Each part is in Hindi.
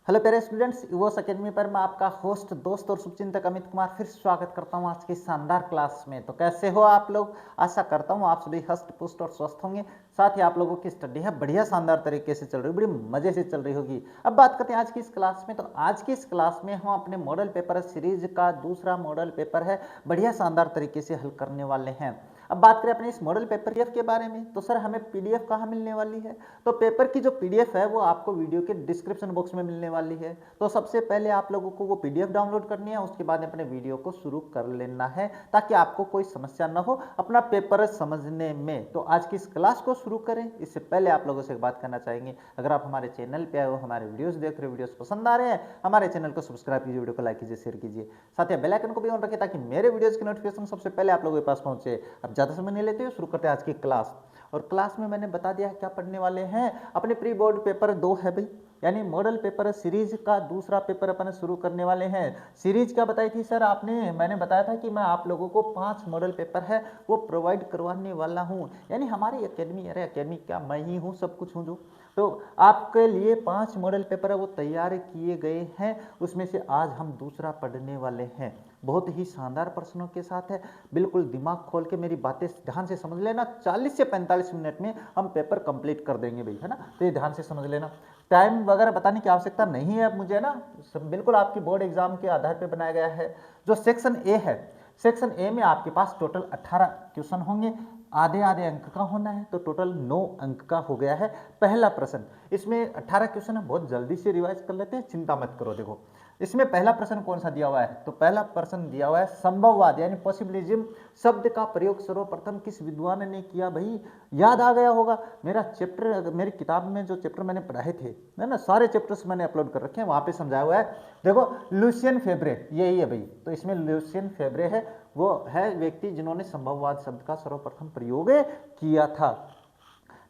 हेलो प्यारे स्टूडेंट्स, इवोस एकेडमी पर मैं आपका होस्ट दोस्त और शुभचिंतक अमित कुमार फिर स्वागत करता हूं आज की शानदार क्लास में। तो कैसे हो आप लोग? आशा करता हूं आप सभी हष्ट पुष्ट और स्वस्थ होंगे। साथ ही आप लोगों की स्टडी है बढ़िया शानदार तरीके से चल रही, बड़ी मजे से चल रही होगी। अब बात करते हैं आज की इस क्लास में। तो आज की इस क्लास में हम अपने मॉडल पेपर सीरीज का दूसरा मॉडल पेपर है बढ़िया शानदार तरीके से हल करने वाले हैं। अब बात करें अपने इस मॉडल पेपर पीडीएफ के बारे में, तो सर हमें पीडीएफ कहाँ मिलने वाली है? तो पेपर की जो पीडीएफ है वो आपको वीडियो के डिस्क्रिप्शन बॉक्स में मिलने वाली है। तो सबसे पहले आप लोगों को वो पीडीएफ डाउनलोड करनी है, उसके बाद अपने वीडियो को शुरू कर लेना है ताकि आपको कोई समस्या ना हो अपना पेपर समझने में। तो आज की इस क्लास को शुरू करें इससे पहले आप लोगों से एक बात करना चाहेंगे, अगर आप हमारे चैनल पे आए हो, हमारे वीडियोस देख रहे हो, वीडियोस पसंद आ रहे हैं, हमारे चैनल को सब्सक्राइब कीजिए, वीडियो को लाइक कीजिए, शेयर कीजिए, साथ ही बेल आइकन को भी ऑन रखें ताकि मेरे वीडियोस की नोटिफिकेशन सबसे पहले आप लोगों के पास पहुंचे। अब ज्यादा समय नहीं लेते हुए शुरू करते हैं आज की क्लास। और क्लास में मैंने बता दिया क्या पढ़ने वाले हैं। अपने प्री बोर्ड पेपर 2 है भाई, यानी मॉडल पेपर सीरीज का दूसरा पेपर अपन शुरू करने वाले हैं। सीरीज क्या बताई थी सर आपने? मैंने बताया था कि मैं आप लोगों को 5 मॉडल पेपर है वो प्रोवाइड करवाने वाला हूं। यानी हमारी एकेडमी, अरे एकेडमी क्या, मैं ही हूं, सब कुछ हूं जो। तो आपके लिए 5 मॉडल पेपर है वो तैयार किए गए हैं, उसमें से आज हम दूसरा पढ़ने वाले हैं। बहुत ही शानदार प्रश्नों के साथ है, बिल्कुल दिमाग खोल के मेरी बातें ध्यान से समझ लेना। 40 से 45 मिनट में हम पेपर कंप्लीट कर देंगे भाई, है ना? तो ये ध्यान से समझ लेना। टाइम वगैरह बताने की आवश्यकता नहीं है अब मुझे ना, बिल्कुल आपकी बोर्ड एग्जाम के आधार पर बनाया गया है। जो सेक्शन ए है, सेक्शन ए में आपके पास टोटल 18 क्वेश्चन होंगे, आधे आधे अंक का होना है, तो टोटल 9 अंक का हो गया है पहला प्रश्न। इसमें 18 क्वेश्चन है, बहुत जल्दी से रिवाइज कर लेते हैं, चिंता मत करो। देखो इसमें पहला प्रश्न कौन सा दिया हुआ है? तो पहला प्रश्न दिया हुआ है संभववाद यानी पॉसिबिलिज्म शब्द का प्रयोग सर्वप्रथम किस विद्वान ने किया? भाई याद आ गया होगा, मेरा चैप्टर, मेरी किताब में जो चैप्टर मैंने पढ़ाए थे, है ना, सारे चैप्टर्स मैंने अपलोड कर रखे हैं, वहां पे समझाया हुआ है। देखो लुसियन फेब्रे, यही है भाई। तो इसमें लुसियन फेब्रे है, वो है व्यक्ति जिन्होंने संभववाद शब्द का सर्वप्रथम प्रयोग किया था।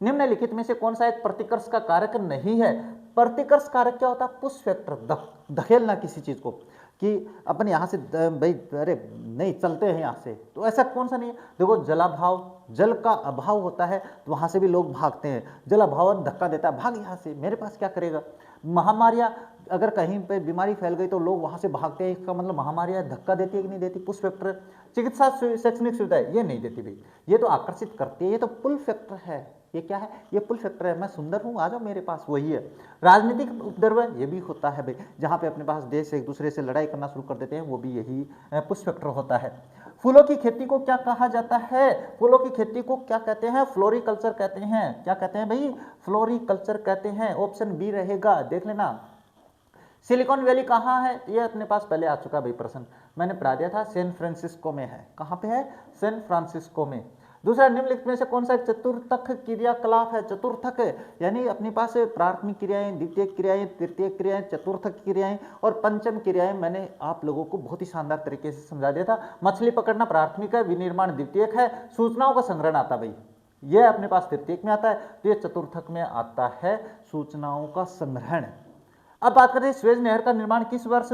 निम्नलिखित में से कौन सा एक प्रतिकर्ष का कारक नहीं है? प्रतिकर्ष कारक क्या होता है? पुश फैक्टर, धकेलना किसी चीज को, कि अपन यहां से भाई अरे नहीं चलते हैं यहां से, तो ऐसा कौन सा नहीं है? देखो जलाभाव, जल का अभाव होता है तो वहां से भी लोग भागते हैं, जल अभाव धक्का देता है, भाग यहां से, मेरे पास क्या करेगा? महामारियां, अगर कहीं पे बीमारी फैल गई तो लोग वहां से भागते हैं, इसका मतलब महामारियां धक्का देती है कि नहीं देती? Push factor. चिकित्सा शैक्षणिक सुविधाएं, ये नहीं देती भाई, ये तो आकर्षित करती है, ये तो पुल फैक्टर है। ये क्या है? ये पुल फैक्टर है। मैं सुंदर हूं, आ जाओ मेरे पास, वही है। राजनीतिक उपद्रव, ये भी होता है भाई, जहां पे अपने पास देश एक दूसरे से लड़ाई करना शुरू कर देते हैं, वो भी यही पुश फैक्टर होता है। फूलों की खेती को क्या कहा जाता है? फूलों की खेती को क्या कहते हैं? फ्लोरिकल्चर कहते हैं। क्या कहते हैं भाई? फ्लोरिकल्चर कहते हैं। ऑप्शन बी रहेगा, देख लेना। सिलिकॉन वैली कहाँ है? ये अपने पास पहले आ चुका भाई प्रश्न, मैंने पढ़ा दिया था, सैन फ्रांसिस्को में है। कहाँ पे है? सैन फ्रांसिस्को में। दूसरा, निम्नलिखित में से कौन सा एक चतुर्थक क्रियाकलाप है? चतुर्थक यानी अपने पास प्राथमिक क्रियाएं, द्वितीय क्रियाएं, तृतीय क्रियाएं, चतुर्थक क्रियाएं और पंचम क्रियाएं मैंने आप लोगों को बहुत ही शानदार तरीके से समझा दिया था। मछली पकड़ना प्राथमिक है, विनिर्माण द्वितीयक है, सूचनाओं का संग्रहण आता भाई, ये अपने पास तृतीयक में आता है, तो ये चतुर्थक में आता है, सूचनाओं का संग्रहण। अब बात करते हैं स्वेज नहर का निर्माण किस वर्ष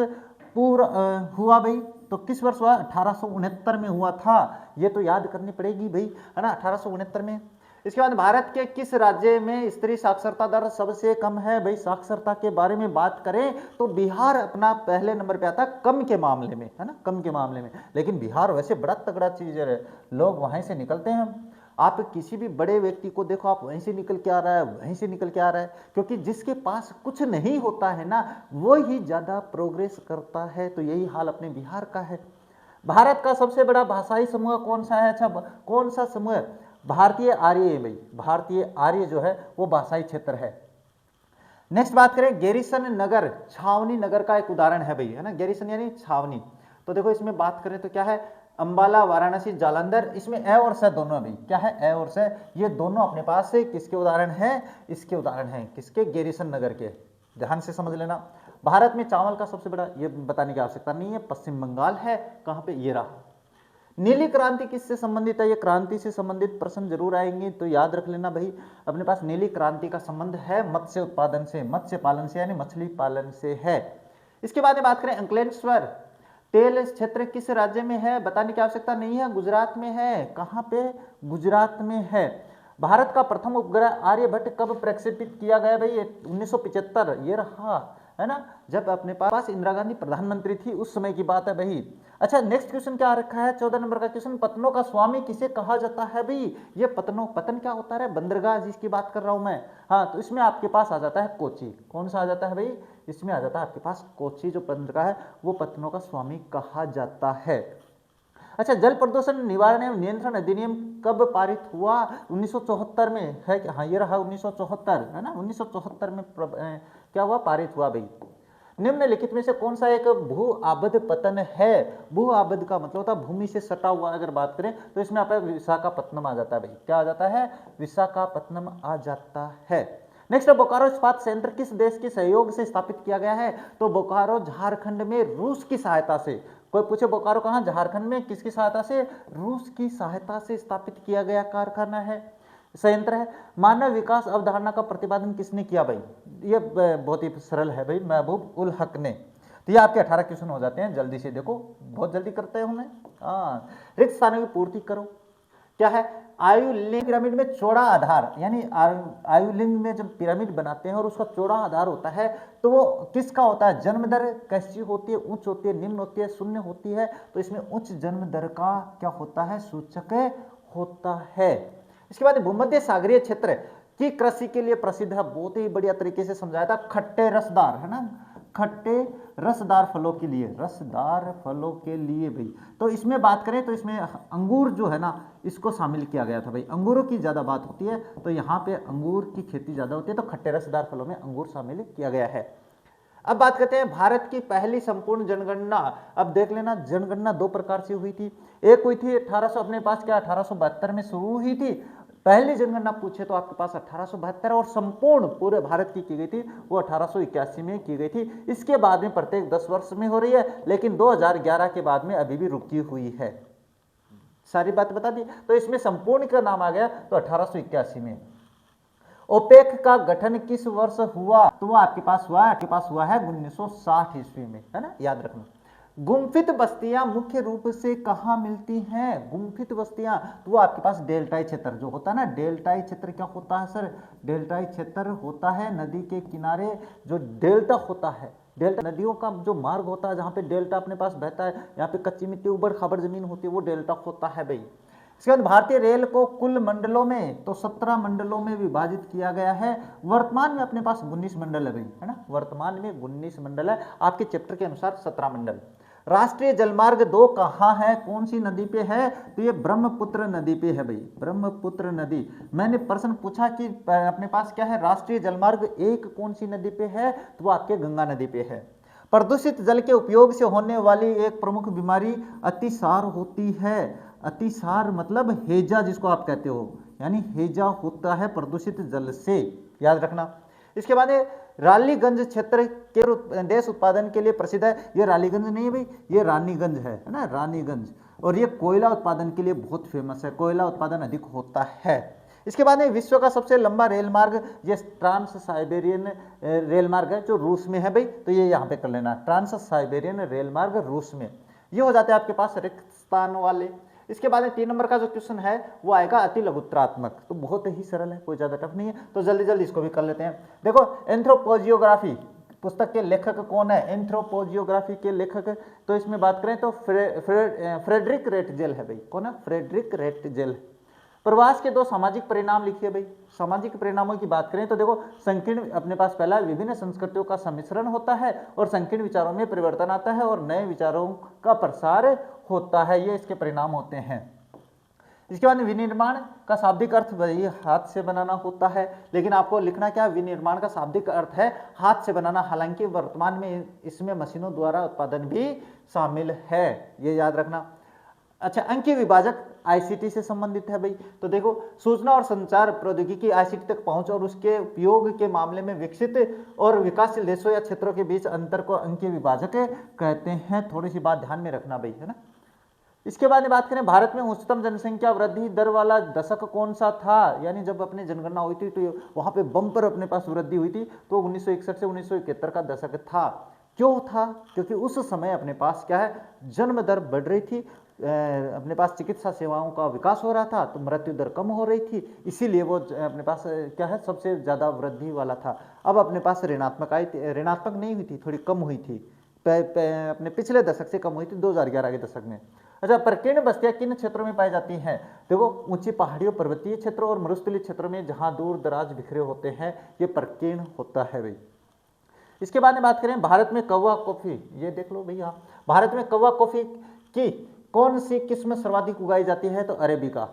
पूर्ण हुआ भाई? तो किस वर्ष हुआ? 1869 में हुआ था। ये तो याद करनी पड़ेगी भाई, है ना, 1869 में। इसके बाद भारत के किस राज्य में स्त्री साक्षरता दर सबसे कम है? भाई साक्षरता के बारे में बात करें तो बिहार अपना पहले नंबर पे आता है कम के मामले में, है ना, कम के मामले में। लेकिन बिहार वैसे बड़ा तगड़ा चीज है, लोग वहीं से निकलते हैं। आप किसी भी बड़े व्यक्ति को देखो, आप वहीं से निकल के आ रहा है, वहीं से निकल के आ रहा है, क्योंकि जिसके पास कुछ नहीं होता है ना, वो ही ज्यादा प्रोग्रेस करता है। तो यही हाल अपने बिहार का है। भारत का सबसे बड़ा भाषाई समूह कौन सा है? अच्छा, कौन सा समूह? भारतीय आर्य है भाई, भारतीय आर्य जो है वो भाषाई क्षेत्र है। नेक्स्ट बात करें, गैरिसन नगर, छावनी नगर का एक उदाहरण है भाई, है ना, गैरिसन यानी छावनी। तो देखो इसमें बात करें तो क्या है? अंबाला, वाराणसी, जालंधर। इसमें ए और स दोनों भी क्या है? ए और स, ये दोनों अपने पास से किसके उदाहरण हैं? इसके उदाहरण हैं, किसके? गैरिसन नगर के। ध्यान से समझ लेना। भारत में चावल का सबसे बड़ा, ये बताने की आवश्यकता नहीं है, पश्चिम बंगाल है। कहां पे? ये रहा। नीली क्रांति किससे संबंधित है? ये क्रांति से संबंधित प्रश्न जरूर आएंगे, तो याद रख लेना भाई, अपने पास नीली क्रांति का संबंध है मत्स्य उत्पादन से, मत्स्य पालन से, यानी मछली पालन से है। इसके बाद में बात करें, अंकलेश्वर तेल क्षेत्र किस राज्य में है? बताने की आवश्यकता नहीं है, गुजरात में है। कहां पे? गुजरात में है। भारत का प्रथम उपग्रह आर्यभट्ट कब प्रक्षेपित किया गया भाई? 1975। ये रहा, है ना, जब अपने पास इंदिरा गांधी प्रधानमंत्री थी उस समय की बात है भाई। अच्छा, नेक्स्ट क्वेश्चन क्या रखा है, 14 नंबर का क्वेश्चन, पत्तनों का स्वामी किसे कहा जाता है भाई। ये पत्तनों, पतन क्या होता है, बंदरगाह जिसकी बात कर रहा हूं मैं। हाँ, तो इसमें आपके पास आ जाता है कोची। कौन सा आ जाता है भाई, इसमें आ जाता है आपके पास कोची, जो बंदरगाह है वो पत्तनों का स्वामी कहा जाता है। अच्छा, जल प्रदूषण निवारण एवं नियंत्रण अधिनियम कब पारित हुआ, 1974 में है। हाँ, ये रहा 1974, है ना, 1974 में क्या हुआ, पारित हुआ भाई। निम्नलिखित में से कौन सा एक भू आबद्ध पतन है। भू आबद्ध का मतलब होता है भूमि से सटा हुआ, अगर बात करें तो इसमें आप विशाखापत्तनम आ जाता है भाई। क्या आ जाता है, विशाखापत्तनम आ जाता है। नेक्स्ट, बोकारो इस्पात संयंत्र किस देश के सहयोग से स्थापित किया गया है। तो बोकारो झारखंड में रूस की सहायता से। कोई पूछे बोकारो कहाँ, झारखंड में, किसकी सहायता से, रूस की सहायता से स्थापित किया गया कारखाना है, संयंत्र है। मानव विकास अवधारणा का प्रतिपादन किसने किया भाई। ये बहुत ही सरल है भाई, महबूब उल हक ने। तो ये आपके 18 क्वेश्चन हो जाते हैं, जल्दी से देखो, बहुत जल्दी करते हैं उन्हें। हाँ, रिक्त स्थानों की पूर्ति करो। क्या है, आयुलिंग पिरामिड में चौड़ा आधार, यानी आयुलिंग में जब पिरामिड बनाते हैं और उसका चौड़ा आधार होता है तो वो किसका होता है, जन्म दर कैसी होती है, उच्च होती है, निम्न होती है, शून्य होती है। तो इसमें उच्च जन्म दर का क्या होता है, सूचक होता है। इसके बाद भूमध्य सागरीय क्षेत्र की कृषि के लिए प्रसिद्ध है, बहुत ही बढ़िया तरीके से समझाया था, खट्टे रसदार, है ना, खट्टे रसदार फलों के लिए, रसदार फलों के लिए भाई। तो इसमें बात करें तो इसमें अंगूर जो है ना, इसको शामिल किया गया था भाई। अंगूरों की ज़्यादा बात होती है तो यहाँ पे अंगूर की खेती ज़्यादा होती है, तो खट्टे रसदार फलों में अंगूर शामिल किया गया है। अब बात करते हैं भारत की पहली संपूर्ण जनगणना। अब देख लेना, जनगणना दो प्रकार से हुई थी। एक हुई थी 1800, अपने पास क्या 1872 में शुरू हुई थी। पहली जनगणना पूछे तो आपके पास 1872, और संपूर्ण पूरे भारत की गई थी वो 1881 में की गई थी। इसके बाद में प्रत्येक 10 वर्ष में हो रही है, लेकिन 2011 के बाद में अभी भी रुकी हुई है। सारी बात बता दी। तो इसमें संपूर्ण का नाम आ गया तो 1881 में। ओपेक का गठन किस वर्ष हुआ, तो वो आपके पास हुआ है 1960 ईस्वी में, है ना, याद रखना। गुम्फित बस्तियां मुख्य रूप से कहाँ मिलती हैं, गुम्फित बस्तियां, तो वो आपके पास डेल्टाई क्षेत्र जो होता है ना, डेल्टाई क्षेत्र क्या होता है सर, डेल्टाई क्षेत्र होता है नदी के किनारे जो डेल्टा होता है, डेल्टा नदियों का जो मार्ग होता है जहाँ पे डेल्टा अपने पास बहता है, यहाँ पे कच्ची मिट्टी उबड़ खाबड़ जमीन होती है, वो डेल्टा होता है भाई। इसके बाद भारतीय रेल को कुल मंडलों में तो 17 मंडलों में विभाजित किया गया है। वर्तमान में अपने पास 19 मंडल है भाई, है ना, वर्तमान में 19 मंडल है, आपके चैप्टर के अनुसार 17 मंडल। राष्ट्रीय जलमार्ग 2 कहाँ है, कौन सी नदी पे है, तो ये ब्रह्मपुत्र नदी पे है भाई, ब्रह्मपुत्र नदी। मैंने प्रश्न पूछा कि अपने पास क्या है, राष्ट्रीय जलमार्ग 1 कौन सी नदी पे है, तो वो आपके गंगा नदी पे है। प्रदूषित जल के उपयोग से होने वाली एक प्रमुख बीमारी अतिसार होती है। अतिसार मतलब हैजा जिसको आप कहते हो, यानी हैजा होता है प्रदूषित जल से, याद रखना। इसके बाद रालीगंज क्षेत्र के देश उत्पादन के लिए प्रसिद्ध है। ये रालीगंज नहीं है भाई, ये रानीगंज है ना, रानीगंज। और ये कोयला उत्पादन के लिए बहुत फेमस है, कोयला उत्पादन अधिक होता है। इसके बाद में विश्व का सबसे लंबा रेल मार्ग, ये ट्रांस साइबेरियन रेल मार्ग है जो रूस में है भाई, तो ये यहाँ पे कर लेना, ट्रांस साइबेरियन रेल मार्ग रूस में। ये हो जाते हैं आपके पास रिक्त स्थान वाले। इसके बाद में 3 नंबर का जो क्वेश्चन है वो आएगा अति लघुत्रात्मक, तो बहुत ही सरल है, कोई ज्यादा टफ नहीं है, तो जल्दी जल्दी इसको भी कर लेते हैं। देखो, एंथ्रोपोजियोग्राफी पुस्तक के लेखक कौन है, एंथ्रोपोजियोग्राफी के लेखक, तो इसमें बात करें तो फ्रेडरिक रेटजेल है भाई। कौन है, फ्रेडरिक रेटजेल। प्रवास के 2 सामाजिक परिणाम लिखिए भाई। सामाजिक परिणामों की बात करें तो देखो, संकीर्ण अपने पास पहला विभिन्न संस्कृतियों का सम्मिश्रण होता है और संकीर्ण विचारों में परिवर्तन आता है और नए विचारों का प्रसार होता है, ये इसके परिणाम होते हैं। इसके बाद विनिर्माण का शाब्दिक अर्थ वही हाथ से बनाना होता है, लेकिन आपको लिखना क्या, विनिर्माण का शाब्दिक अर्थ है हाथ से बनाना, हालांकि वर्तमान में इसमें मशीनों द्वारा उत्पादन भी शामिल है, ये याद रखना। अच्छा, अंकीय विभाजक आईसीटी से संबंधित है भाई। तो देखो, सूचना और संचार प्रौद्योगिकी आईसीटी तक पहुंच और उसके उपयोग के मामले में विकसित और विकासशील देशों या क्षेत्रों के बीच अंतर को अंकीय विभाजक कहते हैं। थोड़ी सी बात ध्यान में रखना भाई, है ना। इसके बाद में बात करें, भारत में उच्चतम जनसंख्या वृद्धि दर वाला दशक कौन सा था, यानी जब अपनी जनगणना हुई थी तो वहां पे बम्पर अपने पास वृद्धि हुई थी, तो 1961 से 1971 का दशक था। क्यों था, क्योंकि उस समय अपने पास क्या है, जन्म दर बढ़ रही थी, अपने पास चिकित्सा सेवाओं का विकास हो रहा था तो मृत्यु दर कम हो रही थी, इसीलिए वो अपने पास क्या है सबसे ज़्यादा वृद्धि वाला था। अब अपने पास ऋणात्मक आई ऋणात्मक नहीं हुई थी, थोड़ी कम हुई थी, अपने पिछले दशक से कम हुई थी 2011 के दशक में। अच्छा, परकीर्ण बस्तियां किन क्षेत्रों में पाई जाती हैं? देखो, ऊंची पहाड़ियों, पर्वतीय क्षेत्रों और मरुस्थलीय क्षेत्रों में जहां दूर दराज बिखरे होते हैं ये परकीर्ण होता है भाई। इसके बाद में बात करें भारत में कौवा कॉफी, ये देख लो भैया, भारत में कौवा कॉफी की कौन सी किस्म सर्वाधिक उगाई जाती है? तो अरेबिका।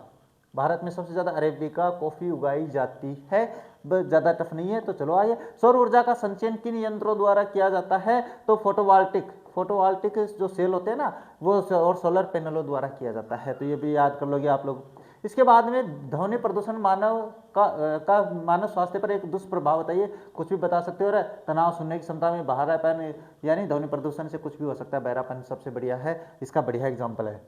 भारत में सबसे ज्यादा अरेबिका कॉफी उगाई जाती है। ज्यादा टफ नहीं है, तो चलो आइए। सौर ऊर्जा का संचयन किन यंत्रों द्वारा किया जाता है? तो फोटोवोल्टिक जो सेल होते हैं ना वो और सोलर पैनलों द्वारा किया जाता है, तो ये भी याद कर लोगे आप लोग। इसके बाद में ध्वनि प्रदूषण मानव स्वास्थ्य पर एक दुष्प्रभाव बताइए, कुछ भी बता सकते हो। तनाव, सुनने की क्षमता में बहरापन, यानी ध्वनि प्रदूषण से कुछ भी हो सकता है, बहरापन सबसे बढ़िया है, इसका बढ़िया एग्जाम्पल है।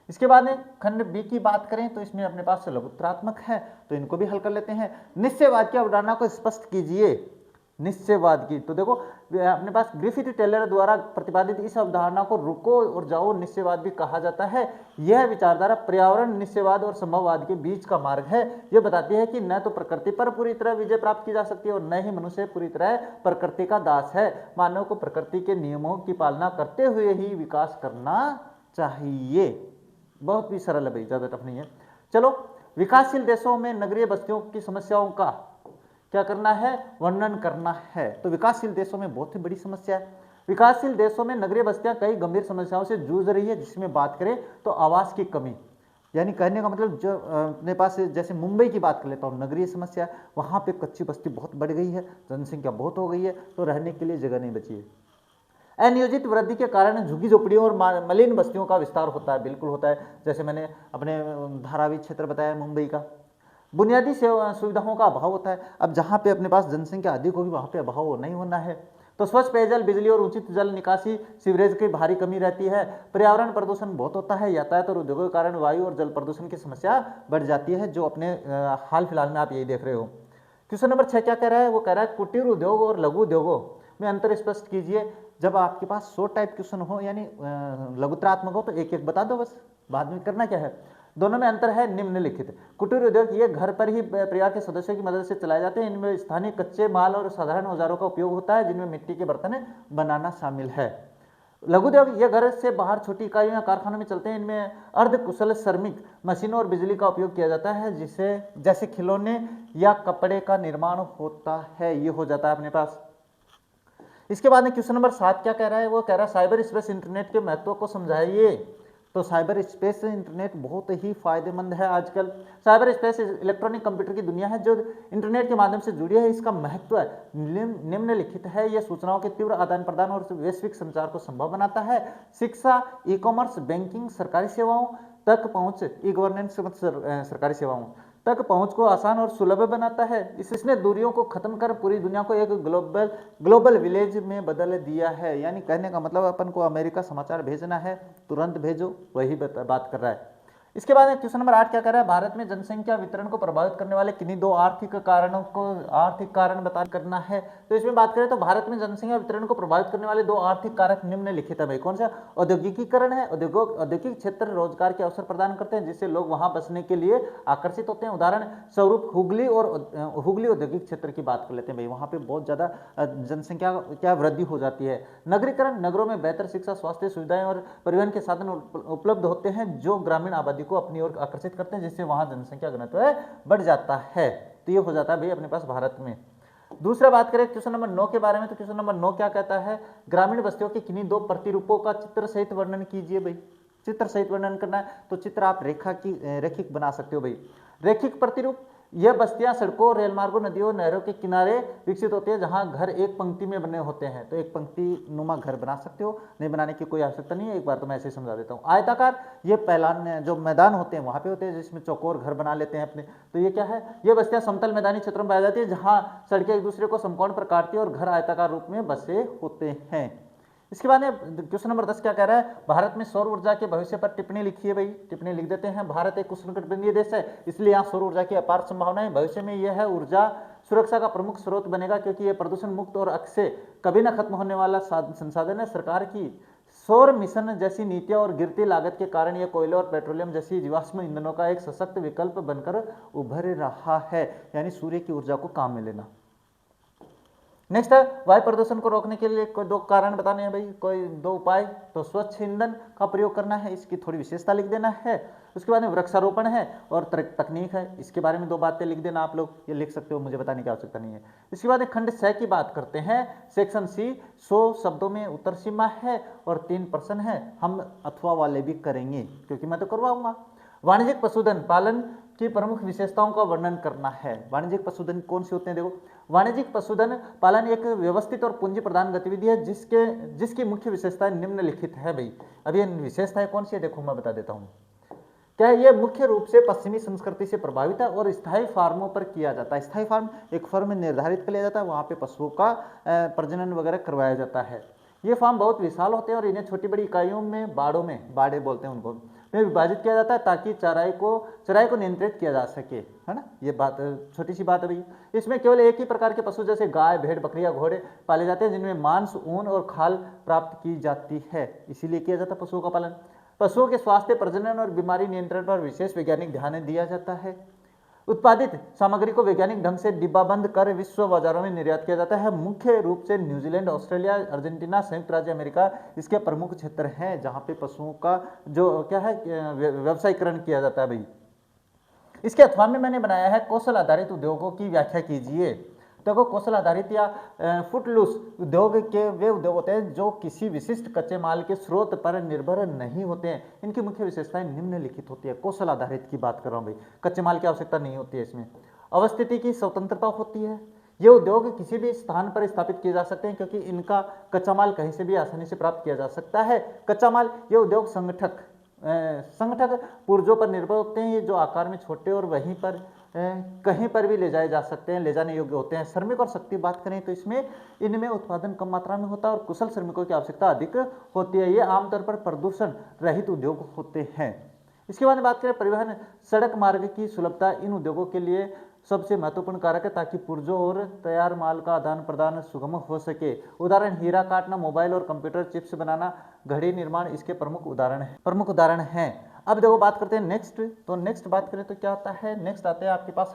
इसके बाद में खंड बी की बात करें तो इसमें अपने पास लघुत्रात्मक है, तो इनको भी हल कर लेते हैं। निश्चयवाद की अवधारणा को स्पष्ट कीजिए। निश्चयवाद की, तो देखो अपने पास ग्रिफिथ टेलर द्वारा प्रतिपादित इस अवधारणा को रुको और जाओ निश्चयवाद भी कहा जाता है। यह विचारधारा पर्यावरण निश्चयवाद और संभववाद के बीच का मार्ग है। यह बताती है कि न तो प्रकृति पर पूरी तरह विजय प्राप्त की जा सकती है और न ही मनुष्य पूरी तरह प्रकृति का दास है। मानव को प्रकृति के नियमों की पालना करते हुए ही विकास करना चाहिए। बहुत भी सरल है भाई, ज्यादा टफ नहीं है। चलो, विकासशील देशों में नगरीय बस्तियों की समस्याओं का क्या करना है? वर्णन करना है। तो विकासशील देशों में बहुत ही बड़ी समस्या है। विकासशील देशों में नगरीय बस्तियां कई गंभीर समस्याओं से जूझ रही है, जिसमें बात करें तो आवास की कमी, यानी कहने का मतलब जो अपने पास जैसे मुंबई की बात कर लेता हूँ, नगरीय समस्या, वहाँ पे कच्ची बस्ती बहुत बढ़ गई है, जनसंख्या बहुत हो गई है, तो रहने के लिए जगह नहीं बची है। अनियोजित वृद्धि के कारण झुग्गी झोपड़ियों और मलिन बस्तियों का विस्तार होता है, बिल्कुल होता है। जैसे मैंने अपने धारावी क्षेत्र बताया मुंबई का। बुनियादी सुविधाओं का अभाव होता है। अब जहाँ पे अपने पास जनसंख्या अधिक होगी वहाँ पे अभाव नहीं होना है। तो स्वच्छ पेयजल, बिजली और उचित जल निकासी, सीवरेज की भारी कमी रहती है। पर्यावरण प्रदूषण बहुत होता है। यातायात और उद्योगों के कारण वायु और जल प्रदूषण की समस्या बढ़ जाती है, जो अपने हाल फिलहाल में आप यही देख रहे हो। क्वेश्चन नंबर 6 क्या कह रहा है? वो कह रहा है कुटीर उद्योग और लघु उद्योगों में अंतर स्पष्ट कीजिए। जब आपके पास 100 टाइप क्वेश्चन हो, यानी लघुत्रात्मक हो, तो एक एक बता दो बस, बाद में करना क्या है। दोनों में अंतर है निम्नलिखित। कुटीर उद्योग ये घर पर ही परिवार के सदस्यों की मदद से चलाए जाते हैं। इनमें स्थानीय कच्चे माल और साधारण औजारों का उपयोग होता है, जिनमें मिट्टी के बर्तन बनाना शामिल है। लघु उद्योग ये घर से बाहर छोटी इकाइयों या कारखानों में चलते हैं। इनमें अर्ध कुशल श्रमिक, मशीनों और बिजली का उपयोग किया जाता है, जिसे जैसे खिलौने या कपड़े का निर्माण होता है। ये हो जाता है अपने पास। इसके बाद में क्वेश्चन नंबर 7 क्या कह रहा है? वो कह रहा है साइबर स्पेस इंटरनेट के महत्व को समझाइए। तो साइबर स्पेस इंटरनेट बहुत ही फायदेमंद है आजकल। साइबर स्पेस इलेक्ट्रॉनिक कंप्यूटर की दुनिया है जो इंटरनेट के माध्यम से जुड़ी है। इसका महत्व निम्नलिखित है। यह सूचनाओं के तीव्र आदान प्रदान और वैश्विक संचार को संभव बनाता है। शिक्षा, ई कॉमर्स, बैंकिंग, सरकारी सेवाओं तक पहुंच, ई गवर्नेंस सरकारी सेवाओं तक पहुंच को आसान और सुलभ बनाता है। इसने दूरियों को खत्म कर पूरी दुनिया को एक ग्लोबल विलेज में बदल दिया है। यानी कहने का मतलब अपन को अमेरिका समाचार भेजना है, तुरंत भेजो, वही बात कर रहा है। इसके बाद क्वेश्चन नंबर 8 क्या कर रहा है? भारत में जनसंख्या वितरण को प्रभावित करने वाले किन्हीं दो आर्थिक कारण बता करना है। तो इसमें बात करें तो भारत में जनसंख्या वितरण को प्रभावित करने वाले दो आर्थिक कारक निम्नलिखित है भाई। कौन सा? औद्योगिकीकरण है। औद्योगिक क्षेत्र रोजगार के अवसर प्रदान करते हैं, जिससे लोग वहां बसने के लिए आकर्षित होते हैं। उदाहरण स्वरूप हुगली औद्योगिक क्षेत्र की बात कर लेते हैं भाई। वहां पे बहुत ज्यादा जनसंख्या क्या वृद्धि हो जाती है। नगरीकरण, नगरों में बेहतर शिक्षा, स्वास्थ्य सुविधाएं और परिवहन के साधन उपलब्ध होते हैं, जो ग्रामीण आबादी को अपनी ओर आकर्षित करते हैं, जिससे वहां जनसंख्या घनत्व बढ़ जाता है। तो ये हो जाता है भाई अपने पास भारत में। दूसरा बात करें क्वेश्चन नंबर 9 के बारे में, तो क्वेश्चन नंबर 9 क्या कहता है? ग्रामीण बस्तियों के किन्हीं दो प्रतिरूपों का चित्र सहित वर्णन कीजिए भाई। चित्र सहित वर्णन करना है तो चित्र आप रेखिक बना सकते हो भाई। रेखिक प्रतिरूप, यह बस्तियां सड़कों, रेल मार्गों, नदियों, नहरों के किनारे विकसित होती है, जहां घर एक पंक्ति में बने होते हैं। तो एक पंक्ति नुमा घर बना सकते हो, नहीं बनाने की कोई आवश्यकता नहीं है। एक बार तो मैं ऐसे ही समझा देता हूँ। आयताकार, ये पैलान जो मैदान होते हैं वहां पे होते हैं, जिसमें चौकोर घर बना लेते हैं अपने। तो ये क्या है? ये बस्तियां समतल मैदानी क्षेत्रों में पाई जाती है, जहां सड़कें एक दूसरे को समकोण पर काटती है और घर आयताकार रूप में बसे होते हैं। इसके बाद क्वेश्चन नंबर 10 क्या कह रहा है? भारत में सौर ऊर्जा के भविष्य पर टिप्पणी लिखिए भाई। टिप्पणी लिख देते हैं। भारत एक उष्णकटिबंधीय देश है, इसलिए यहाँ सौर ऊर्जा की अपार संभावनाएं। भविष्य में यह है ऊर्जा सुरक्षा का प्रमुख स्रोत बनेगा, क्योंकि यह प्रदूषण मुक्त और अक्षय कभी न खत्म होने वाला संसाधन है। सरकार की सौर मिशन जैसी नीतियां और गिरती लागत के कारण यह कोयले और पेट्रोलियम जैसी जीवाश्म ईंधनों का एक सशक्त विकल्प बनकर उभर रहा है, यानी सूर्य की ऊर्जा को काम में लेना। नेक्स्ट है वायु प्रदूषण को रोकने के लिए कोई 2 कारण बताने हैं भाई, कोई 2 उपाय। तो स्वच्छ ईंधन का प्रयोग करना है, इसकी थोड़ी विशेषता लिख देना है। उसके बाद में वृक्षारोपण है और तकनीक है, इसके बारे में 2 बातें लिख देना आप लोग, ये लिख सकते हो, मुझे बताने की आवश्यकता नहीं है। इसके बाद खंड 6 की बात करते हैं, सेक्शन सी 100 शब्दों में उत्तर सीमा है और 3 प्रश्न है, हम अथवा वाले भी करेंगे क्योंकि मैं तो करवाऊंगा। वाणिज्यिक पशुधन पालन की प्रमुख विशेषताओं का वर्णन करना है। वाणिज्यिक पशुधन कौन से होते हैं, देखो वाणिज्यिक पशुधन पालन एक व्यवस्थित और पूंजी प्रदान गतिविधि है जिसकी मुख्य विशेषताएं निम्नलिखित है भाई। अब ये विशेषताएं कौन सी है, देखो मैं बता देता हूँ। क्या है, ये मुख्य रूप से पश्चिमी संस्कृति से प्रभावित है और स्थायी फार्मों पर किया जाता है। स्थायी फार्म एक फर्म में निर्धारित कर लिया जाता है, वहाँ पे पशुओं का प्रजनन वगैरह करवाया जाता है। ये फार्म बहुत विशाल होते हैं और इन्हें छोटी बड़ी इकाइयों में बाड़े बोलते हैं उनको, में विभाजित किया जाता है ताकि चराई को नियंत्रित किया जा सके, है ना। ये बात छोटी सी बात है भाई। इसमें केवल एक ही प्रकार के पशु जैसे गाय, भेड़, बकरियां, घोड़े पाले जाते हैं जिनमें मांस, ऊन और खाल प्राप्त की जाती है, इसीलिए किया जाता है पशुओं का पालन। पशुओं के स्वास्थ्य, प्रजनन और बीमारी नियंत्रण पर विशेष वैज्ञानिक ध्यान दिया जाता है। उत्पादित सामग्री को वैज्ञानिक ढंग से डिब्बाबंद कर विश्व बाजारों में निर्यात किया जाता है। मुख्य रूप से न्यूजीलैंड, ऑस्ट्रेलिया, अर्जेंटीना, संयुक्त राज्य अमेरिका इसके प्रमुख क्षेत्र हैं जहां पे पशुओं का जो क्या है व्यवसायीकरण किया जाता है भाई। इसके अथवा में मैंने बनाया है कौशल आधारित उद्योगों की व्याख्या कीजिए। देखो कौशल आधारित या फुटलूस उद्योग के वे उद्योग होते हैं जो किसी विशिष्ट कच्चे माल के स्रोत पर निर्भर नहीं होते हैं। इनकी मुख्य विशेषताएं निम्नलिखित होती है। कौशल आधारित की बात कर रहा हूं भाई, कच्चे माल की आवश्यकता नहीं होती है इसमें। अवस्थिति की स्वतंत्रता होती है। ये उद्योग किसी भी स्थान पर स्थापित किए जा सकते हैं क्योंकि इनका कच्चा माल कहीं से भी आसानी से प्राप्त किया जा सकता है। कच्चा माल ये उद्योग संगठक पुर्जों पर निर्भर होते हैं, ये जो आकार में छोटे और वहीं पर कहीं पर भी ले जाए जा सकते हैं, ले जाने योग्य होते हैं। श्रमिक और शक्ति बात करें तो इनमें उत्पादन कम मात्रा में होता है और कुशल श्रमिकों की आवश्यकता अधिक होती है। ये आमतौर पर प्रदूषण रहित उद्योग होते हैं। इसके बाद बात करें परिवहन, सड़क मार्ग की सुलभता इन उद्योगों के लिए सबसे महत्वपूर्ण कारक है ताकि पुर्जों और तैयार माल का आदान प्रदान सुगम हो सके। उदाहरण हीरा काटना, मोबाइल और कंप्यूटर चिप्स बनाना, घड़ी निर्माण इसके प्रमुख उदाहरण हैं। अब देखो बात करते हैं नेक्स्ट। तो नेक्स्ट बात करें तो क्या आता है, नेक्स्ट आते हैं आपके पास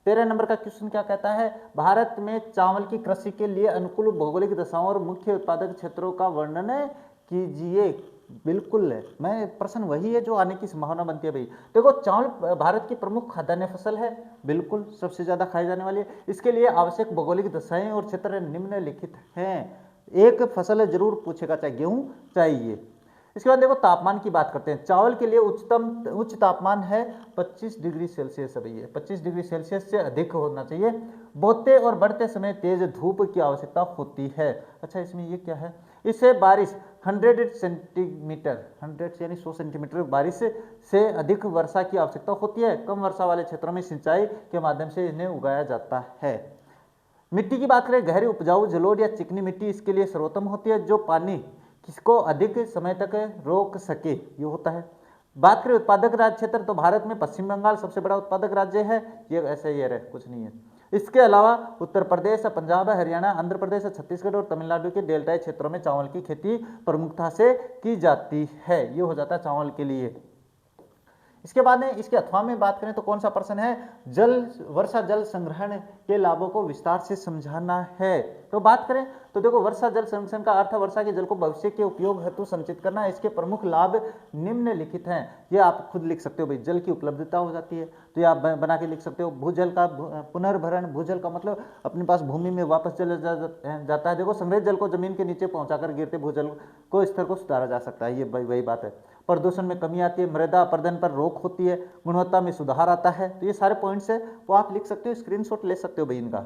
13 नंबर का क्वेश्चन क्या कहता है, भारत में चावल की कृषि के लिए अनुकूल भौगोलिक दशाओं और मुख्य उत्पादक क्षेत्रों का वर्णन कीजिए। बिल्कुल है, मैं प्रश्न वही है जो आने की संभावना बनती है भाई। देखो चावल भारत की प्रमुख खाद्यान्न फसल है, बिल्कुल सबसे ज्यादा खाई जाने वाली है। इसके लिए आवश्यक भौगोलिक दशाएं और क्षेत्र निम्नलिखित हैं। एक फसल जरूर पूछेगा, चाहे गेहूं चाहे ये। इसके बाद देखो तापमान की बात करते हैं। चावल के लिए उच्च तापमान है 25 डिग्री सेल्सियस है भैया, 25 डिग्री सेल्सियस से अधिक होना चाहिए। बोते और बढ़ते समय तेज धूप की आवश्यकता होती है। अच्छा इसमें ये क्या है, इससे बारिश 100 सेंटीमीटर, 100 यानी 100 सेंटीमीटर बारिश से अधिक वर्षा की आवश्यकता होती है। कम वर्षा वाले क्षेत्रों में सिंचाई के माध्यम से इन्हें उगाया जाता है। मिट्टी की बात करें, गहरी उपजाऊ जलोढ़ या चिकनी मिट्टी इसके लिए सर्वोत्तम होती है जो पानी किसको अधिक समय तक रोक सके, ये होता है। बात करें उत्पादक राज्य क्षेत्र तो भारत में पश्चिम बंगाल सबसे बड़ा उत्पादक राज्य है, ये ऐसे ही है, कुछ नहीं है। इसके अलावा उत्तर प्रदेश, पंजाब, हरियाणा, आंध्र प्रदेश, छत्तीसगढ़ और तमिलनाडु के डेल्टाई क्षेत्रों में चावल की खेती प्रमुखता से की जाती है। ये हो जाता है चावल के लिए। इसके बाद में इसके अथवा में बात करें तो कौन सा प्रश्न है, वर्षा जल संग्रहण के लाभों को विस्तार से समझाना है। तो बात करें तो देखो वर्षा जल संरक्षण का अर्थ वर्षा के जल को भविष्य के उपयोग हेतु संचित करना। इसके प्रमुख लाभ निम्नलिखित हैं, ये आप खुद लिख सकते हो भाई। जल की उपलब्धता हो जाती है तो ये आप बना के लिख सकते हो। भूजल का पुनर्भरण, भूजल का मतलब अपने पास भूमि में वापस चला जाता है। देखो संग्रहित जल को जमीन के नीचे पहुंचाकर गिरते भूजल को स्तर को सुधारा जा सकता है, ये वही बात है। प्रदूषण में कमी आती है, मृदा अपरदन पर रोक होती है, गुणवत्ता में सुधार आता है। तो ये सारे पॉइंट्स है वो आप लिख सकते हो, स्क्रीनशॉट ले सकते हो भाई इनका।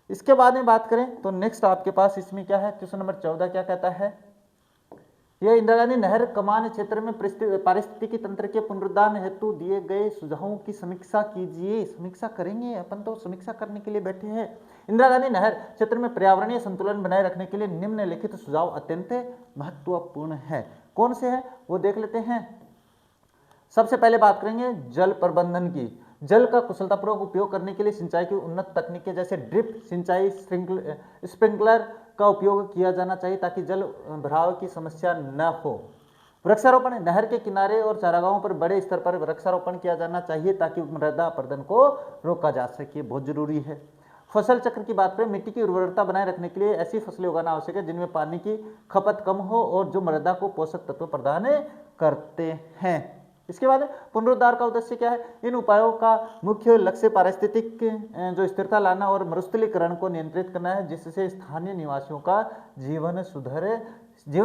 इसके बाद में बात करें तो नेक्स्ट आपके पास इसमें क्या है, क्वेश्चन नंबर 14 क्या कहता है, यह इंदिरा गांधी नहर कमान क्षेत्र में पारिस्थितिकी तंत्र के पुनरुद्धार हेतु दिए गए सुझावों की समीक्षा कीजिए। समीक्षा करेंगे अपन, तो समीक्षा करने के लिए बैठे हैं। इंदिरा गांधी नहर क्षेत्र में पर्यावरणीय संतुलन बनाए रखने के लिए निम्नलिखित सुझाव अत्यंत महत्वपूर्ण है। कौन से हैं वो देख लेते हैं। सबसे पहले बात करेंगे जल प्रबंधन की। जल का कुशलतापूर्वक उपयोग करने के लिए सिंचाई की उन्नत तकनीकें जैसे ड्रिप सिंचाई, स्प्रिंकलर का उपयोग किया जाना चाहिए ताकि जल भराव की समस्या न हो। वृक्षारोपण, नहर के किनारे और चारागाहों पर बड़े स्तर पर वृक्षारोपण किया जाना चाहिए ताकि मृदा अपरदन को रोका जा सके, बहुत जरूरी है। फसल चक्र की बात करें, मिट्टी की उर्वरता बनाए रखने के लिए ऐसी फसलें उगाना आवश्यक है जिनमें पानी की खपत कम हो और जो मृदा को पोषक तत्व प्रदान करते हैं। इसके बाद पुनरुद्धार का उद्देश्य क्या है? इन उपायों का मुख्य लक्ष्य पारिस्थितिक जो स्थिरता लाना और मरुस्थलीकरण को नियंत्रित करना है, जिससे स्थानीय निवासियों का जीवन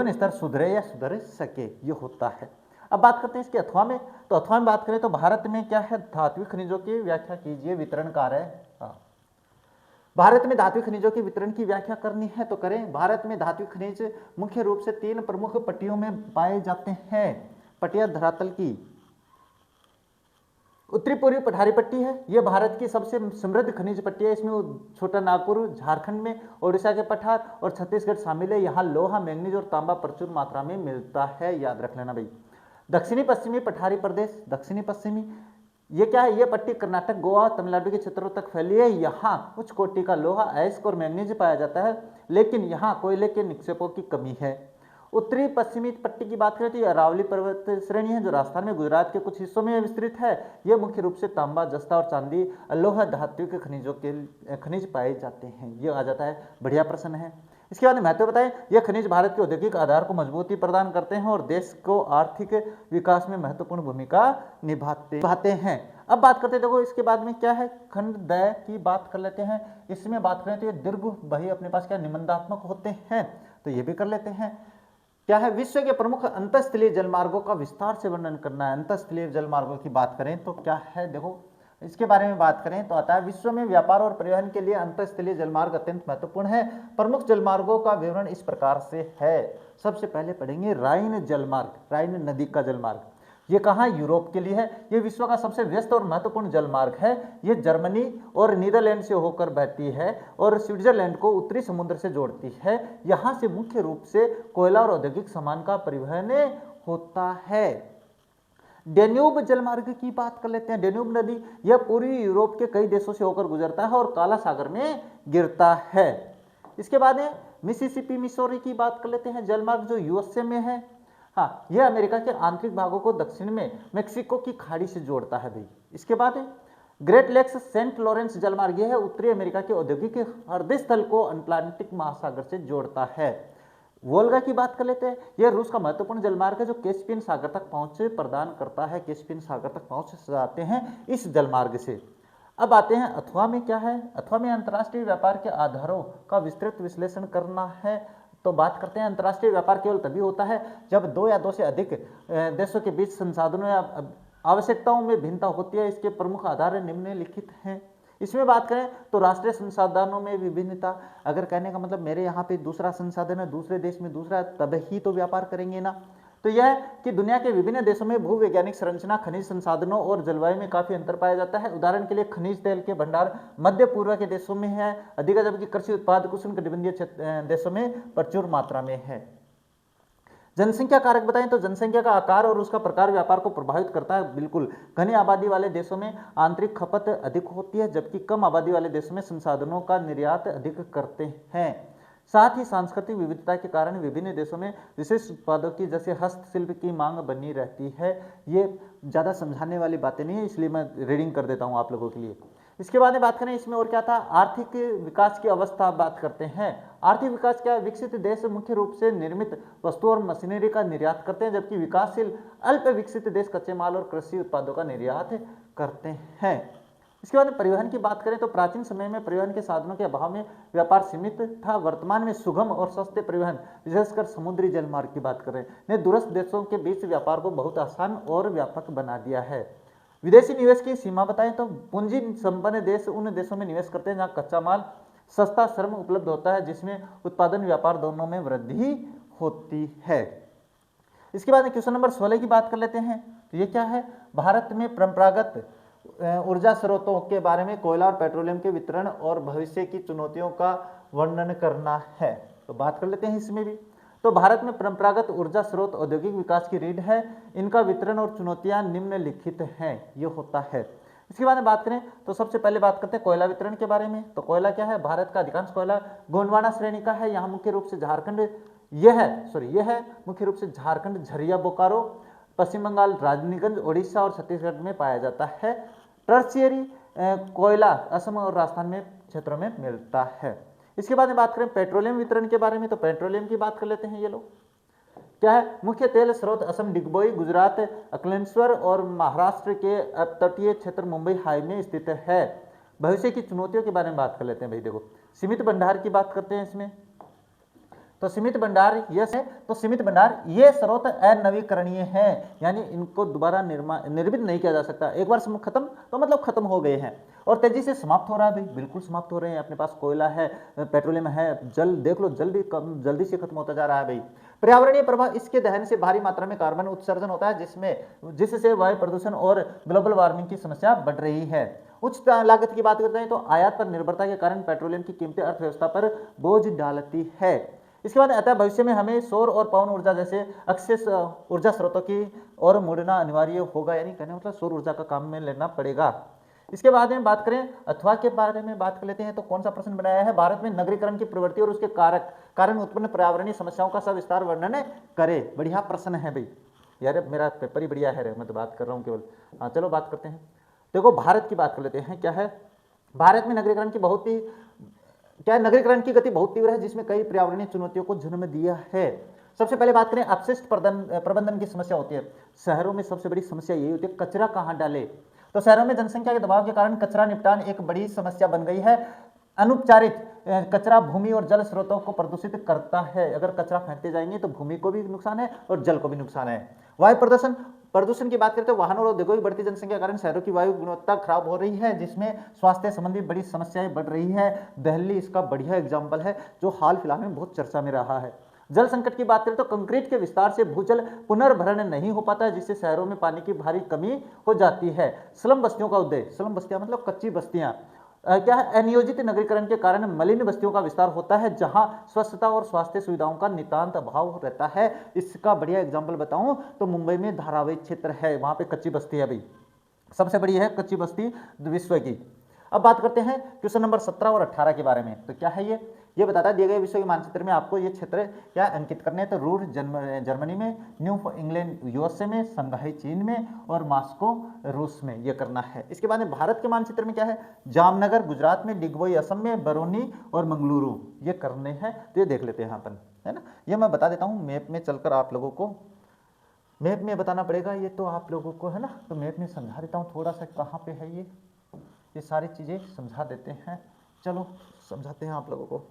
स्तर सुधरे या सुधर सके, ये होता है। अब बात करते हैं इसके अथवा में। तो अथवा में बात करें तो भारत में क्या है? धात्विक खनिजों की व्याख्या कीजिए, वितरण कार्य है। भारत में धात्विक खनिजों के वितरण की व्याख्या करनी है तो करें। भारत में धात्विक खनिज मुख्य रूप से 3 प्रमुख पट्टियों में पाए जाते हैं। पट्टियां धरातल की उत्तरी पूर्वी पठारी पट्टी है, यह भारत की सबसे समृद्ध खनिज पट्टी है। इसमें छोटा नागपुर झारखंड में, ओडिशा के पठार और छत्तीसगढ़ शामिल है। यहाँ लोहा, मैंगनीज और तांबा प्रचुर मात्रा में मिलता है, याद रख लेना भाई। दक्षिणी पश्चिमी पठारी प्रदेश, दक्षिणी पश्चिमी ये क्या है? ये पट्टी कर्नाटक, गोवा, तमिलनाडु के क्षेत्रों तक फैली है। यहाँ उच्च कोटि का लोहा, अयस्क और मैंगनीज पाया जाता है, लेकिन यहाँ कोयले के निक्षेपों की कमी है। उत्तरी पश्चिमी पट्टी की बात करें तो यह अरावली पर्वत श्रेणी है जो राजस्थान में गुजरात के कुछ हिस्सों में विस्तृत है। यह मुख्य रूप से तांबा, जस्ता और चांदी, लोहा धात्विक खनिज पाए जाते हैं। ये आ जाता है, बढ़िया प्रश्न है। इसके बाद महत्व बताएं। यह खनिज भारत के औद्योगिक आधार को मजबूती प्रदान करते हैं और देश को आर्थिक विकास में महत्वपूर्ण भूमिका निभाते हैं। अब बात करते हैं, देखो इसके बाद में क्या है? खंड दय की बात कर लेते हैं। इसमें बात करें तो ये दीर्घ भाई अपने पास क्या निबंधात्मक होते हैं, तो ये भी कर लेते हैं। क्या है? विश्व के प्रमुख अंतःस्थलीय जलमार्गों का विस्तार से वर्णन करना है। अंतःस्थलीय जलमार्गों की बात करें तो क्या है? देखो इसके बारे में बात करें तो आता है, विश्व में व्यापार और परिवहन के लिए अंतःस्थलीय जलमार्ग अत्यंत महत्वपूर्ण है। प्रमुख जलमार्गों का विवरण इस प्रकार से है। सबसे पहले पढ़ेंगे राइन जलमार्ग, राइन नदी का जलमार्ग। ये कहाँ? यूरोप के लिए है। ये विश्व का सबसे व्यस्त और महत्वपूर्ण जलमार्ग है। ये जर्मनी और नीदरलैंड से होकर बहती है और स्विट्जरलैंड को उत्तरी समुद्र से जोड़ती है। यहाँ से मुख्य रूप से कोयला और औद्योगिक सामान का परिवहन होता है। डेन्यूब जलमार्ग की बात कर लेते हैं। डेन्यूब नदी यह पूर्वी यूरोप के कई देशों से होकर गुजरता है और काला सागर में गिरता है। इसके बाद मिसिसिपी मिसौरी की बात कर लेते हैं, जलमार्ग जो यूएसए में है। हाँ, यह अमेरिका के आंतरिक भागों को दक्षिण में मेक्सिको की खाड़ी से जोड़ता है भाई। इसके बाद ग्रेट लेक्स सेंट लॉरेंस जलमार्ग, यह है उत्तरी अमेरिका के औद्योगिक हृदय स्थल को अटलांटिक महासागर से जोड़ता है। वोल्गा की बात कर लेते हैं। यह रूस का महत्वपूर्ण जलमार्ग है जो कैस्पियन सागर तक पहुंच प्रदान करता है। कैस्पियन सागर तक पहुंच जाते हैं इस जलमार्ग से। अब आते हैं अथवा में। क्या है? अथवा में अंतर्राष्ट्रीय व्यापार के आधारों का विस्तृत विश्लेषण करना है। तो बात करते हैं, अंतर्राष्ट्रीय व्यापार केवल तभी होता है जब 2 या 2 से अधिक देशों के बीच संसाधनों या आवश्यकताओं में भिन्नता होती है। इसके प्रमुख आधार निम्नलिखित हैं। इसमें बात करें तो राष्ट्रीय संसाधनों में विभिन्नता, अगर कहने का मतलब मेरे यहाँ पे दूसरा संसाधन है, दूसरे देश में दूसरा, तब ही तो व्यापार करेंगे ना। तो यह है कि दुनिया के विभिन्न देशों में भूवैज्ञानिक संरचना, खनिज संसाधनों और जलवायु में काफी अंतर पाया जाता है। उदाहरण के लिए खनिज तेल के भंडार मध्य पूर्व के देशों में है अधिक, जबकि कृषि उत्पाद उष्णकटिबंधीय देशों में प्रचुर मात्रा में है। जनसंख्या कारक बताएं तो जनसंख्या का आकार और उसका प्रकार व्यापार को प्रभावित करता है। बिल्कुल, घनी आबादी वाले देशों में आंतरिक खपत अधिक होती है, जबकि कम आबादी वाले देशों में संसाधनों का निर्यात अधिक करते हैं। साथ ही सांस्कृतिक विविधता के कारण विभिन्न देशों में विशेष उत्पादों की जैसे हस्तशिल्प की मांग बनी रहती है। ये ज़्यादा समझाने वाली बातें नहीं है, इसलिए मैं रीडिंग कर देता हूँ आप लोगों के लिए। इसके बाद में बात करें इसमें और क्या था, आर्थिक विकास की अवस्था बात करते हैं। आर्थिक विकास क्या है? विकसित देश मुख्य रूप से निर्मित वस्तुओं और मशीनरी का निर्यात करते हैं, जबकि विकासशील अल्प विकसित देश कच्चे माल और कृषि उत्पादों का निर्यात करते हैं। इसके बाद परिवहन की बात करें तो प्राचीन समय में परिवहन के साधनों के अभाव में व्यापार सीमित था। वर्तमान में सुगम और सस्ते परिवहन, विशेषकर समुद्री जलमार्ग की बात करें, ने दूरस्थ देशों के बीच व्यापार को बहुत आसान और व्यापक बना दिया है। विदेशी निवेश की सीमा बताएं तो पूंजी संपन्न देश उन देशों में निवेश करते हैं जहां कच्चा माल, सस्ता श्रम उपलब्ध होता है, जिसमें उत्पादन व्यापार दोनों में वृद्धि होती है। इसके बाद क्वेश्चन नंबर 16 की बात कर लेते हैं। तो ये क्या है? भारत में परंपरागत ऊर्जा स्रोतों के बारे में कोयला और पेट्रोलियम के वितरण और भविष्य की चुनौतियों का वर्णन करना है। तो बात कर लेते हैं इसमें भी। तो भारत में परंपरागत ऊर्जा स्रोत औद्योगिक विकास की रीढ़ है। इनका वितरण और चुनौतियां निम्नलिखित हैं। ये होता है, इसके बाद में बात करें तो सबसे पहले बात करते हैं कोयला वितरण के बारे में। तो कोयला क्या है, भारत का अधिकांश कोयला गोंडवाना श्रेणी का है। यहाँ मुख्य रूप से झारखंड, यह है मुख्य रूप से झारखंड, झरिया, बोकारो, पश्चिम बंगाल, राजनीगंज, उड़ीसा और छत्तीसगढ़ में पाया जाता है। टर्शियरी कोयला असम और राजस्थान में क्षेत्रों में मिलता है। इसके बाद में बात करें पेट्रोलियम वितरण के बारे में। तो पेट्रोलियम की बात कर लेते हैं। ये लोग क्या है, मुख्य तेल स्रोत असम डिगबोई, गुजरात अकलेश्वर और महाराष्ट्र के तटीय क्षेत्र मुंबई हाई में स्थित है। भविष्य की चुनौतियों के बारे में बात कर लेते हैं भाई। देखो सीमित भंडार की बात करते हैं इसमें। तो सीमित भंडार यस है, तो सीमित भंडार ये स्रोत अनवीकरणीय हैं, यानी इनको दोबारा निर्मित नहीं किया जा सकता। एक बार खत्म तो मतलब खत्म हो गए हैं और तेजी से समाप्त हो रहा है भाई, बिल्कुल समाप्त हो रहे हैं। अपने पास कोयला है, पेट्रोलियम है, जल देख लो, जल भी जल्दी से खत्म होता जा रहा है भाई। पर्यावरणीय प्रभाव, इसके दहन से भारी मात्रा में कार्बन उत्सर्जन होता है, जिससे वायु प्रदूषण और ग्लोबल वार्मिंग की समस्या बढ़ रही है। उच्च लागत की बात करते हैं तो आयात पर निर्भरता के कारण पेट्रोलियम की कीमतें अर्थव्यवस्था पर बोझ डालती है। इसके बाद अतः भविष्य में हमें सौर और पवन ऊर्जा जैसे अक्षय ऊर्जा स्रोतों की ओर मुड़ना अनिवार्य होगा, यानी कहने मतलब सौर ऊर्जा का काम में लेना पड़ेगा। इसके बाद में बात करें अथवा के बारे में बात कर लेते हैं। तो कौन सा प्रश्न बनाया है, भारत में नगरीकरण की प्रवृत्ति और उसके कारण उत्पन्न पर्यावरणीय समस्याओं का सविस्तार वर्णन करे। बढ़िया प्रश्न है भाई, यार मेरा पेपर ही बढ़िया है, मैं तो बात कर रहा हूँ केवल। हाँ चलो बात करते हैं। देखो भारत की बात कर लेते हैं। क्या है, भारत में नगरीकरण की बहुत ही नगरीकरण की गति बहुत तीव्र है, जिसमें कई पर्यावरणीय चुनौतियों को जन्म दिया है। सबसे पहले बात करें अपशिष्ट प्रबंधन की समस्या होती है। शहरों में सबसे बड़ी समस्या यही होती है, कचरा कहाँ डाले। तो शहरों में जनसंख्या के दबाव के कारण कचरा निपटान एक बड़ी समस्या बन गई है। अनुपचारित कचरा भूमि और जल स्रोतों को प्रदूषित करता है। अगर कचरा फेंकते जाएंगे तो भूमि को भी नुकसान है और जल को भी नुकसान है। वायु प्रदूषण की बात करते हैं, वाहनों और उद्योगों की बढ़ती जनसंख्या के कारण शहरों की वायु गुणवत्ता खराब हो रही है, जिसमें स्वास्थ्य संबंधी बड़ी समस्याएं बढ़ रही है। दिल्ली इसका बढ़िया एग्जाम्पल है, जो हाल फिलहाल में बहुत चर्चा में रहा है। जल संकट की बात करें तो कंक्रीट के विस्तार से भूजल पुनर्भरण नहीं हो पाता है, जिससे शहरों में पानी की भारी कमी हो जाती है। स्लम बस्तियों का उदय, स्लम बस्तियां मतलब कच्ची बस्तियां, क्या है, अनियोजित नगरीकरण के कारण मलिन बस्तियों का विस्तार होता है, जहां स्वच्छता और स्वास्थ्य सुविधाओं का नितांत अभाव रहता है। इसका बढ़िया एग्जाम्पल बताऊं तो मुंबई में धारावी क्षेत्र है, वहां पे कच्ची बस्ती है भाई, सबसे बड़ी है कच्ची बस्ती विश्व की। अब बात करते हैं क्वेश्चन नंबर 17 और 18 के बारे में। तो क्या है ये बताता है दिए गए विश्व के मानचित्र में आपको ये क्षेत्र क्या अंकित करने हैं। तो रूर जर्मनी में, न्यू इंग्लैंड यूएसए में, संघाई चीन में और मॉस्को रूस में ये करना है। इसके बाद में भारत के मानचित्र में क्या है, जामनगर गुजरात में, डिगबोई असम में, बरौनी और मंगलुरु ये करने हैं। तो ये देख लेते हैं अपन, है ना। ये मैं बता देता हूँ मैप में चलकर, आप लोगों को मैप में बताना पड़ेगा ये तो आप लोगों को, है ना। तो मैप में समझा देता हूँ थोड़ा सा, कहाँ पे है ये सारी चीज़ें समझा देते हैं। चलो समझाते हैं आप लोगों को।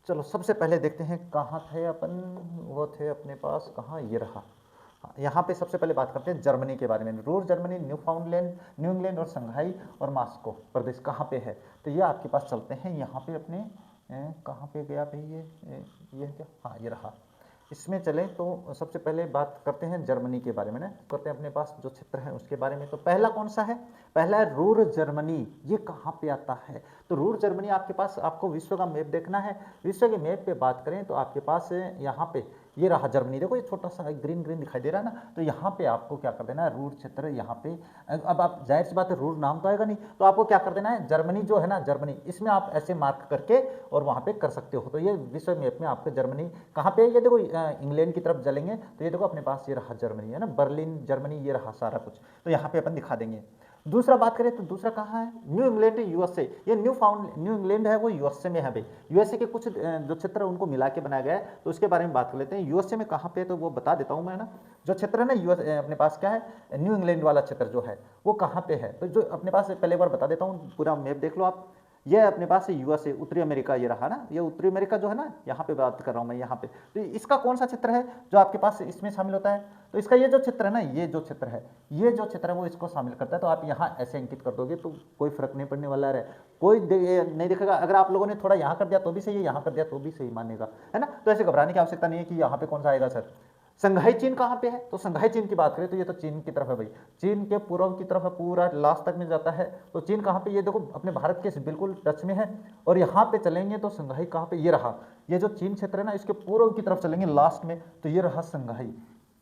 चलो सबसे पहले देखते हैं कहाँ थे अपन, वो थे अपने पास, कहाँ, ये रहा। यहाँ पे सबसे पहले बात करते हैं जर्मनी के बारे में। रूर जर्मनी, न्यू इंग्लैंड और संघाई और मॉस्को प्रदेश कहाँ पे है। तो ये आपके पास चलते हैं यहाँ पे अपने, कहाँ पे गया भाई ये क्या, हाँ ये रहा। इसमें चलें तो सबसे पहले बात करते हैं जर्मनी के बारे में ना, करते हैं अपने पास जो क्षेत्र है उसके बारे में। तो पहला कौन सा है, पहला है रूर जर्मनी। ये कहाँ पे आता है, तो रूर जर्मनी आपके पास, आपको विश्व का मैप देखना है। विश्व के मैप पे बात करें तो आपके पास यहाँ पे ये रहा जर्मनी, देखो ये छोटा सा ग्रीन ग्रीन दिखाई दे रहा है ना। तो यहाँ पे आपको क्या कर देना है, रूर क्षेत्र यहाँ पे। अब आप जाहिर सी बात है रूर नाम तो आएगा नहीं, तो आपको क्या कर देना है, जर्मनी जो है ना, जर्मनी इसमें आप ऐसे मार्क करके और वहाँ पे कर सकते हो। तो ये विश्व मैप में आपके जर्मनी कहाँ पे, ये देखो इंग्लैंड की तरफ चलेंगे तो ये देखो अपने पास ये रहा जर्मनी, है ना, बर्लिन जर्मनी, ये रहा सारा कुछ। तो यहाँ पे अपन दिखा देंगे। दूसरा बात करें तो दूसरा कहाँ है, न्यू इंग्लैंड यूएसए। ये न्यू इंग्लैंड है वो यूएसए में है भाई। यूएसए के कुछ जो क्षेत्र है उनको मिला के बनाया गया है, तो उसके बारे में बात कर लेते हैं। यूएसए में कहाँ पे, तो वो बता देता हूँ मैं ना। जो क्षेत्र है ना यूएस अपने पास क्या है, न्यू इंग्लैंड वाला क्षेत्र जो है वो कहाँ पे है। तो जो अपने पास पहले बार बता देता हूँ, पूरा मैप देख लो आप। ये अपने पास यूएसए, उत्तरी अमेरिका ये रहा ना, ये उत्तरी अमेरिका जो है ना, यहाँ पे बात कर रहा हूँ मैं यहाँ पे। तो इसका कौन सा क्षेत्र है जो आपके पास इसमें शामिल होता है, तो इसका ये जो क्षेत्र है ना, ये जो क्षेत्र है, ये जो क्षेत्र है वो इसको शामिल करता है। तो आप यहाँ ऐसे अंकित कर दोगे तो कोई फर्क नहीं पड़ने वाला है, कोई नहीं देखेगा। अगर आप लोगों ने थोड़ा यहाँ कर दिया तो भी सही है, यहाँ कर दिया तो भी सही मानेगा, है ना। तो ऐसे घबराने की आवश्यकता नहीं है कि यहाँ पे कौन सा आएगा सर, संघाई चीन कहाँ पे है? तो संघाई चीन की बात करें तो ये तो चीन की तरफ है भाई, चीन के पूर्व की तरफ है, पूरा लास्ट तक में जाता है। तो चीन कहाँ पे? ये देखो अपने भारत के बिल्कुल टच में है। और यहाँ पे चलेंगे तो संघाई कहाँ पे? ये रहा, ये जो चीन क्षेत्र है ना, इसके पूर्व की तरफ चलेंगे लास्ट में तो ये रहा संघाई,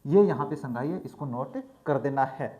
ये यहाँ पे संघाई है, इसको नोट कर देना है।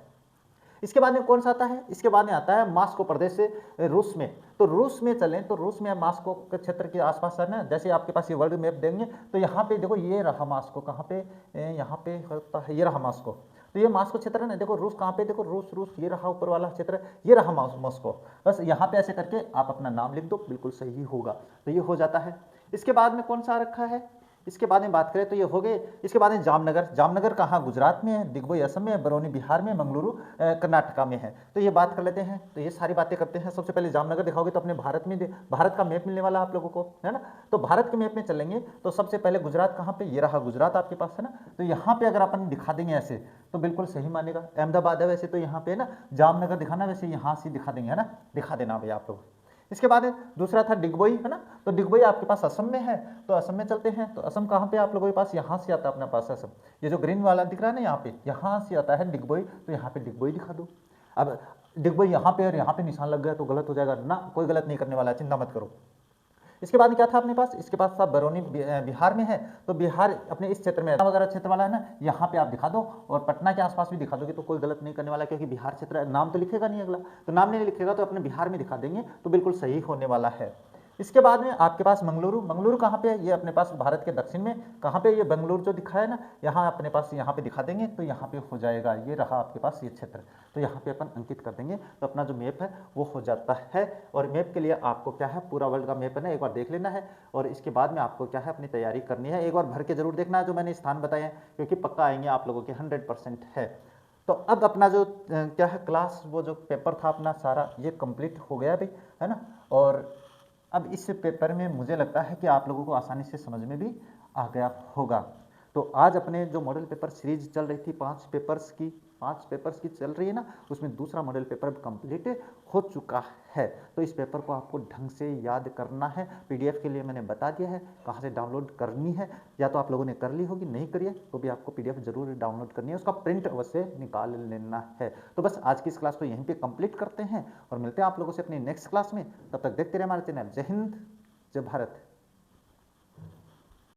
इसके बाद में कौन सा आता है? इसके बाद में आता है मास्को प्रदेश से रूस में। तो रूस में चलें तो रूस में मास्को के क्षेत्र के आसपास है ना, जैसे आपके पास ये वर्ल्ड मैप देंगे तो यहाँ पे देखो ये रहा मास्को, कहाँ पे? यहाँ पे होता है, ये रहा मास्को। तो ये मास्को क्षेत्र है ना, देखो रूस कहाँ पे? देखो रूस, रूस ये रहा ऊपर वाला क्षेत्र, ये रहा मॉस्को। बस यहाँ पे ऐसे करके आप अपना नाम लिख दो, बिल्कुल सही होगा। तो ये हो जाता है। इसके बाद में कौन सा रखा है? इसके बाद में बात करें तो ये हो गए। इसके बाद में जामनगर, जामनगर कहाँ? गुजरात में है, दिग्बोई असम में है, बरौनी बिहार में, मंगलुरु कर्नाटका में है। तो ये बात कर लेते हैं, तो ये सारी बातें करते हैं। सबसे पहले जामनगर दिखाओगे तो अपने भारत में, भारत का मैप मिलने वाला आप लोगों को, है ना। तो भारत के मैप में चलेंगे तो सबसे पहले गुजरात कहाँ पे? ये रहा गुजरात आपके पास, है ना। तो यहाँ पे अगर अपन दिखा देंगे ऐसे तो बिल्कुल सही मानेगा। अहमदाबाद है वैसे तो यहाँ पे ना, जामनगर दिखाना, वैसे यहाँ से दिखा देंगे, है ना, दिखा देना भाई आप लोग। इसके बाद दूसरा था डिगबोई, है ना। तो डिगबोई आपके पास असम में है, तो असम में चलते हैं। तो असम कहाँ पे आप लोगों के पास? यहाँ से आता है अपने पास असम, ये जो ग्रीन वाला दिख रहा है ना यहाँ पे, यहाँ से आता है डिगबोई। तो यहाँ पे डिगबोई दिखा दो। अब डिगबोई यहाँ पे और यहाँ पे निशान लग गया तो गलत हो जाएगा ना, कोई गलत नहीं करने वाला है, चिंता मत करो। इसके बाद क्या था अपने पास? इसके पास था बरौनी, बिहार में है। तो बिहार अपने इस क्षेत्र में वगैरह क्षेत्र वाला है ना, यहाँ पे आप दिखा दो। और पटना के आसपास भी दिखा दोगे तो कोई गलत नहीं करने वाला, क्योंकि बिहार क्षेत्र नाम तो लिखेगा नहीं अगला, तो नाम नहीं लिखेगा तो अपने बिहार में दिखा देंगे तो बिल्कुल सही होने वाला है। इसके बाद में आपके पास मंगलुरु, मंगलुरु कहाँ पे है? ये अपने पास भारत के दक्षिण में कहाँ पे? ये बेंगलुरु जो दिखा है ना, यहाँ अपने पास यहाँ पे दिखा देंगे तो यहाँ पे हो जाएगा, ये रहा आपके पास ये क्षेत्र। तो यहाँ पे अपन अंकित कर देंगे तो अपना जो मैप है वो हो जाता है। और मैप के लिए आपको क्या है, पूरा वर्ल्ड का मैप है ना, एक बार देख लेना है। और इसके बाद में आपको क्या है, अपनी तैयारी करनी है, एक बार भर के जरूर देखना है जो मैंने स्थान बताए हैं, क्योंकि पक्का आएंगे आप लोगों के 100% है। तो अब अपना जो क्या है क्लास, वो जो पेपर था अपना सारा ये कंप्लीट हो गया भाई, है ना। और अब इस पेपर में मुझे लगता है कि आप लोगों को आसानी से समझ में भी आ गया होगा। तो आज अपने जो मॉडल पेपर सीरीज चल रही थी 5 पेपर्स की चल रही है ना, उसमें दूसरा मॉडल पेपर कंप्लीट हो चुका है। तो इस पेपर को आपको ढंग से याद करना है। पीडीएफ के लिए मैंने बता दिया है कहाँ से डाउनलोड करनी है, या तो आप लोगों ने कर ली होगी, नहीं करी है तो भी आपको पीडीएफ जरूर डाउनलोड करनी है, उसका प्रिंट अवश्य निकाल लेना है। तो बस आज की इस क्लास को यहीं पर कंप्लीट करते हैं और मिलते हैं आप लोगों से अपनी नेक्स्ट क्लास में। तब तक देखते रहे हमारे चैनल। जय हिंद, जय भारत।